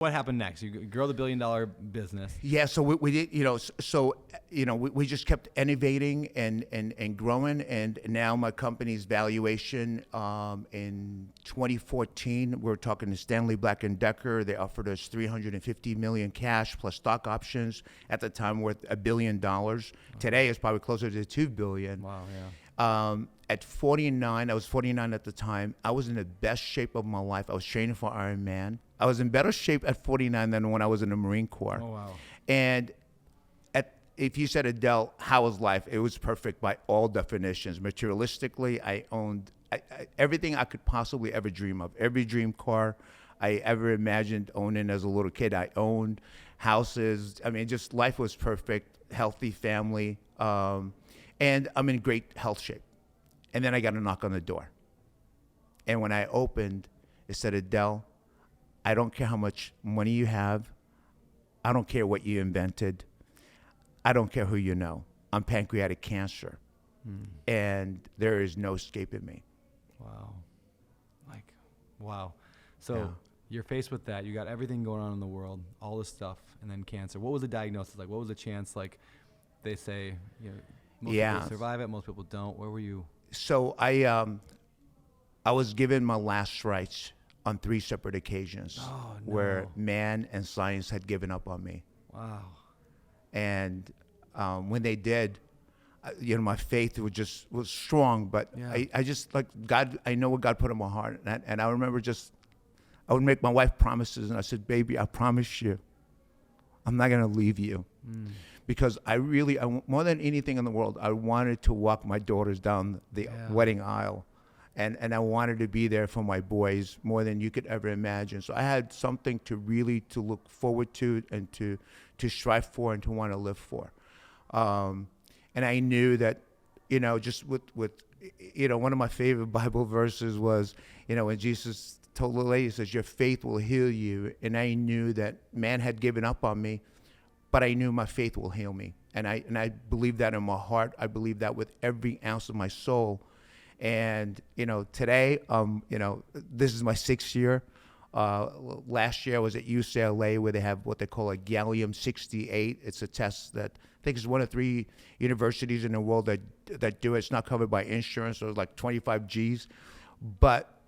What happened next? You grow the $1 billion business. Yeah, so we did, we just kept innovating and growing, and now my company's valuation in 2014, we're talking to Stanley Black & Decker. They offered us $350 million cash plus stock options at the time worth $1 billion. Today it's probably closer to $2 billion. Wow, yeah. At 49, I was 49 at the time. I was in the best shape of my life. I was training for Ironman. I was in better shape at 49 than when I was in the Marine Corps. Oh, wow. And if you said, Adel, how was life? It was perfect by all definitions. Materialistically, I owned everything I could possibly ever dream of. Every dream car I ever imagined owning as a little kid, I owned. Houses. I mean, just life was perfect. Healthy family. And I'm in great health shape. And then I got a knock on the door. And when I opened, it said, Adel, I don't care how much money you have. I don't care what you invented. I don't care who you know. I'm pancreatic cancer. And there is no escaping me. Wow. Wow. So you're faced with that. You got everything going on in the world, all this stuff, and then cancer. What was the diagnosis like? What was the chance? Like they say, most people survive it, most people don't. Where were you? So I was given my last rites on 3 separate occasions where man and science had given up on me. Wow. And when they did, my faith was strong, but I just like God. I know what God put in my heart, and I remember I would make my wife promises, and I said, "Baby, I promise you, I'm not gonna leave you." Because I more than anything in the world, I wanted to walk my daughters down the wedding aisle. And I wanted to be there for my boys more than you could ever imagine. So I had something to look forward to and to strive for and to want to live for. And I knew that, just with one of my favorite Bible verses was, when Jesus told the lady, he says, your faith will heal you. And I knew that man had given up on me, but I knew my faith will heal me. And I believe that in my heart. I believe that with every ounce of my soul. And, today, this is my 6th year. Last year I was at UCLA where they have what they call a gallium-68. It's a test that I think is one of 3 universities in the world that do it. It's not covered by insurance, so it's like 25 G's. But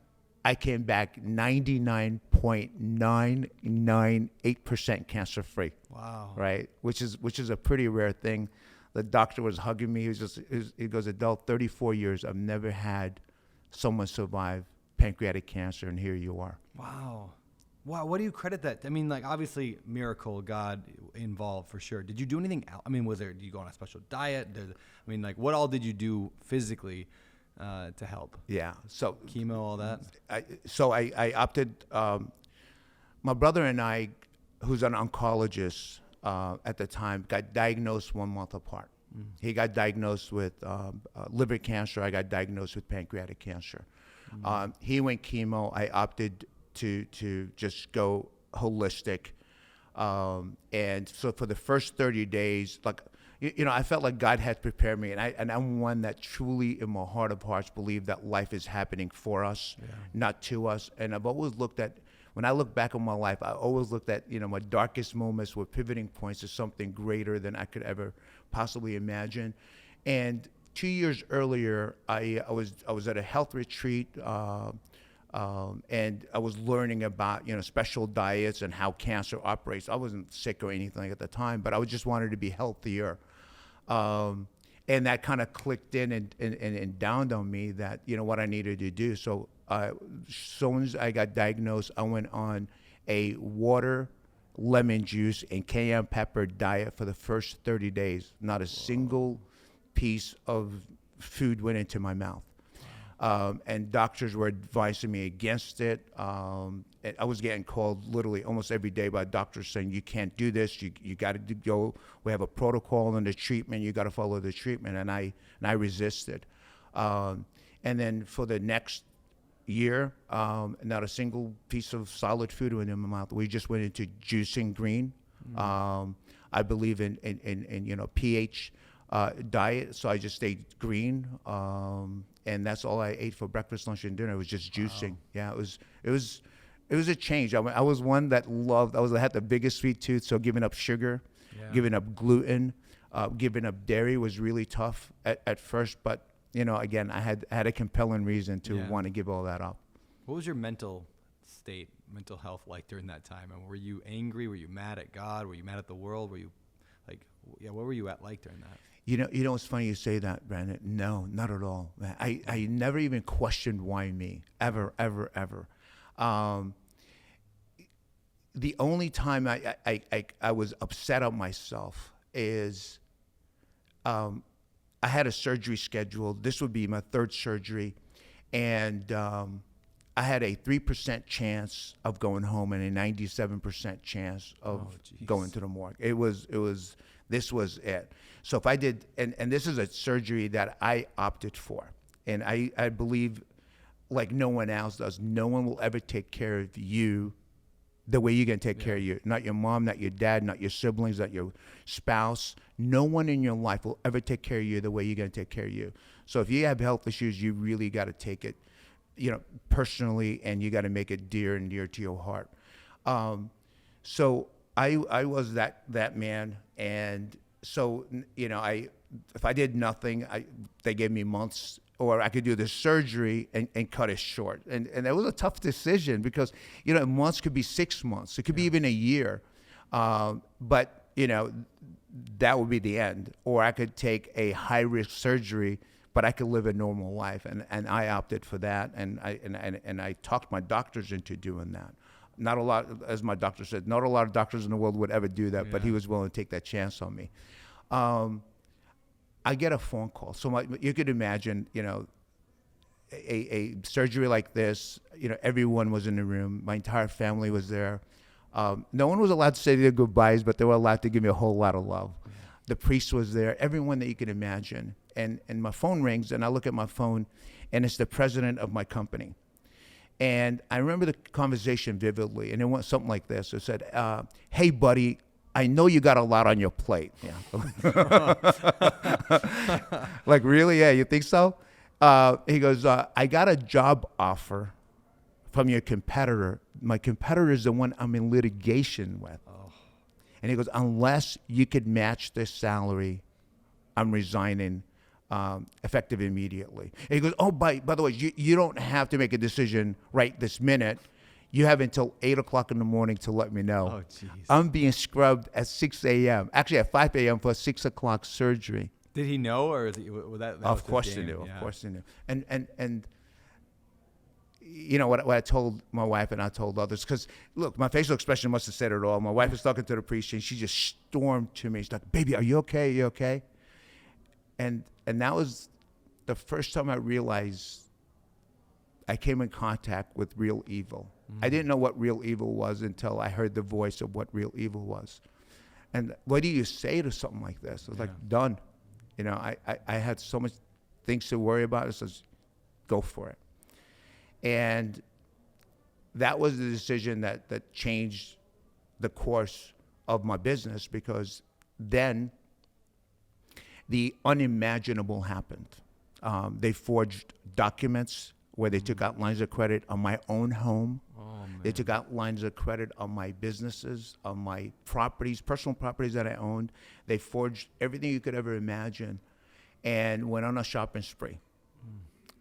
I came back 99.998% cancer-free. Wow. Right? Which is a pretty rare thing. The doctor was hugging me. He goes, Adel, 34 years, I've never had someone survive pancreatic cancer, and here you are. Wow. What do you credit that? I mean, obviously, miracle, God involved for sure. Did you do anything else? I mean, did you go on a special diet? What all did you do physically to help? Yeah. So chemo, all that? I opted, my brother and I, who's an oncologist, at the time, got diagnosed 1 month apart. He got diagnosed with liver cancer. I got diagnosed with pancreatic cancer. He went chemo. I opted to just go holistic. And so for the first 30 days, I felt like God had prepared me. And I'm one that truly, in my heart of hearts, believe that life is happening for us, not to us. And I've always looked at, when I look back on my life, I always looked at, my darkest moments were pivoting points to something greater than I could ever possibly imagine. And 2 years earlier, I was at a health retreat, and I was learning about, special diets and how cancer operates. I wasn't sick or anything at the time, but I just wanted to be healthier. And that kind of clicked in and dawned on me that, what I needed to do. So as soon as I got diagnosed, I went on a water, lemon juice, and cayenne pepper diet for the first 30 days. Not a single piece of food went into my mouth. And doctors were advising me against it. And I was getting called literally almost every day by doctors saying, you can't do this. You got to go. We have a protocol in the treatment. You got to follow the treatment. And I resisted. And then for the next year, not a single piece of solid food went in my mouth. We just went into juicing green. I believe in pH diet, so I just stayed green. And that's all I ate for breakfast, lunch, and dinner. It was just juicing. Wow. Yeah, it it was a change. I was one that loved. I had the biggest sweet tooth, so giving up sugar, giving up gluten, giving up dairy was really tough at first. But again, I had a compelling reason to want to give all that up. What was your mental state, mental health like during that time? And were you angry? Were you mad at God? Were you mad at the world? Were you what were you like during that? It's funny you say that, Brandon. No, not at all. I never even questioned why me, ever. The only time I was upset at myself is I had a surgery scheduled. This would be my third surgery, and I had a 3% chance of going home and a 97% chance of going to the morgue. This was it. So if I did, and this is a surgery that I opted for, and I believe, like no one else does, no one will ever take care of you the way you're going to take care of you. Not your mom, not your dad, not your siblings, not your spouse. No one in your life will ever take care of you the way you're going to take care of you. So if you have health issues, you really got to take it, personally, and you got to make it dear and dear to your heart. So I was that man, and so if I did nothing, they gave me months, or I could do the surgery and cut it short, and that was a tough decision because months could be 6 months, it could be even a year, but that would be the end, or I could take a high risk surgery, but I could live a normal life, and I opted for that, and I talked my doctors into doing that. Not a lot, as my doctor said, not a lot of doctors in the world would ever do that, but he was willing to take that chance on me. I get a phone call. So you could imagine, a surgery like this, everyone was in the room. My entire family was there. No one was allowed to say their goodbyes, but they were allowed to give me a whole lot of love. Yeah. The priest was there, everyone that you could imagine. And my phone rings, and I look at my phone, and it's the president of my company. And I remember the conversation vividly, and it went something like this. It said, hey, buddy, I know you got a lot on your plate. Yeah. Like, really? Yeah, you think so? He goes, I got a job offer from your competitor. My competitor is the one I'm in litigation with. Oh. And he goes, unless you could match this salary, I'm resigning. Effective immediately. And he goes, oh, by the way, you don't have to make a decision right this minute. You have until 8 o'clock in the morning to let me know. Oh, jeez. I'm being scrubbed at 6 a.m. Actually, at 5 a.m. for a 6 o'clock surgery. Did he know, or was that of course he knew. Yeah. Of course he knew. And what I told my wife, and I told others, because look, my facial expression must have said it all. My wife was talking to the priest, and she just stormed to me. She's like, baby, are you okay? Are you okay? And that was the first time I realized I came in contact with real evil. I didn't know what real evil was until I heard the voice of what real evil was. And what do you say to something like this? I was like, done. I had so much things to worry about. I says, go for it. And that was the decision that changed the course of my business, because then the unimaginable happened. They forged documents where they took out lines of credit on my own home. They took out lines of credit on my businesses, on my properties, personal properties that I owned. They forged everything you could ever imagine and went on a shopping spree.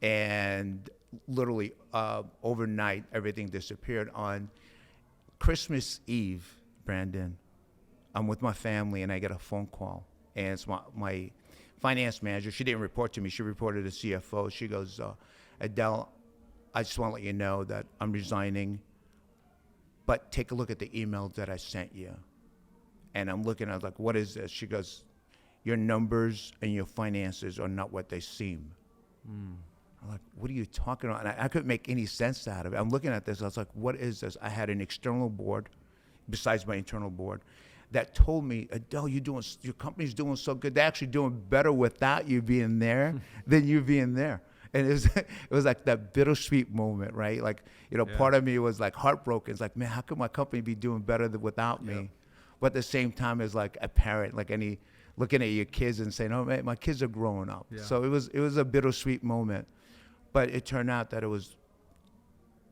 And literally overnight, everything disappeared. On Christmas Eve, Brandon, I'm with my family, and I get a phone call. And it's my finance manager. She didn't report to me. She reported to the CFO. She goes, Adel, I just want to let you know that I'm resigning, but take a look at the emails that I sent you. And I'm looking, I was like, what is this? She goes, your numbers and your finances are not what they seem. I'm like, what are you talking about? And I couldn't make any sense out of it. I'm looking at this. I was like, what is this? I had an external board, besides my internal board, that told me, Adel, your company's doing so good. They're actually doing better without you being there than you being there. And it was like that bittersweet moment, right? Like, part of me was like heartbroken. It's like, man, how could my company be doing better without me? But at the same time, it's like a parent, like looking at your kids and saying, oh, man, my kids are growing up. Yeah. So it was a bittersweet moment. But it turned out that it was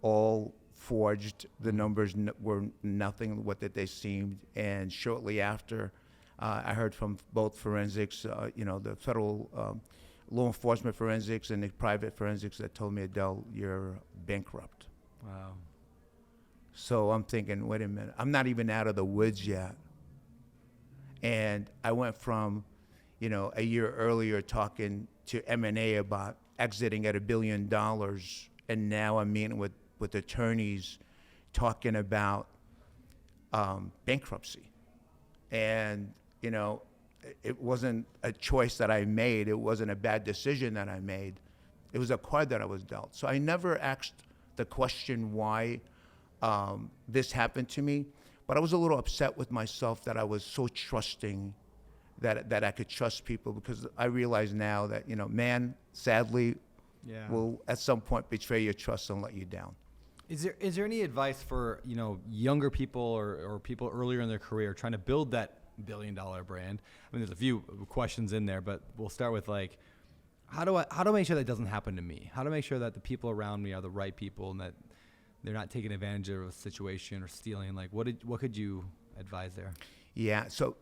all forged. The numbers were nothing what that they seemed. And shortly after, I heard from both forensics, the federal law enforcement forensics and the private forensics that told me, Adel, you're bankrupt. Wow. So I'm thinking, wait a minute, I'm not even out of the woods yet. And I went from, a year earlier talking to M&A about exiting at $1 billion, and now I'm meeting with attorneys talking about bankruptcy. And, it wasn't a choice that I made. It wasn't a bad decision that I made. It was a card that I was dealt. So I never asked the question why this happened to me, but I was a little upset with myself that I was so trusting that I could trust people, because I realize now that, man, sadly, will at some point betray your trust and let you down. Is there any advice for, younger people or people earlier in their career trying to build that $1 billion brand? I mean, there's a few questions in there, but we'll start with how do I make sure that doesn't happen to me? How to make sure that the people around me are the right people and that they're not taking advantage of a situation or stealing? What could you advise there? Yeah. So,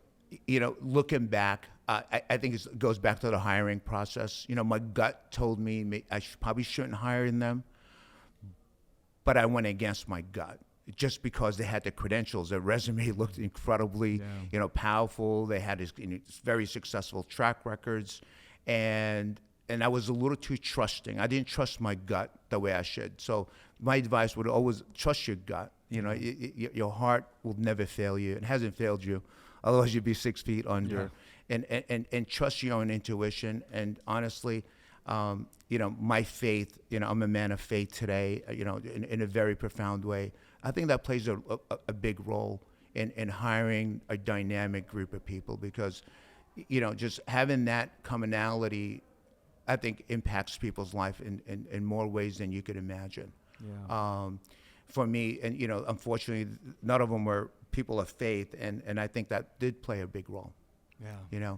looking back, I think it goes back to the hiring process. My gut told me I probably shouldn't hire them, but I went against my gut just because they had the credentials. Their resume looked incredibly, powerful. They had this very successful track records, and I was a little too trusting. I didn't trust my gut the way I should. So my advice would always trust your gut. Your heart will never fail you. It hasn't failed you, otherwise you'd be 6 feet under. Yeah. And trust your own intuition. And honestly, my faith. I'm a man of faith today. In a very profound way. I think that plays a big role in hiring a dynamic group of people, because, just having that commonality, I think, impacts people's life in more ways than you could imagine. Yeah. For me, and unfortunately, none of them were people of faith, and I think that did play a big role. Yeah.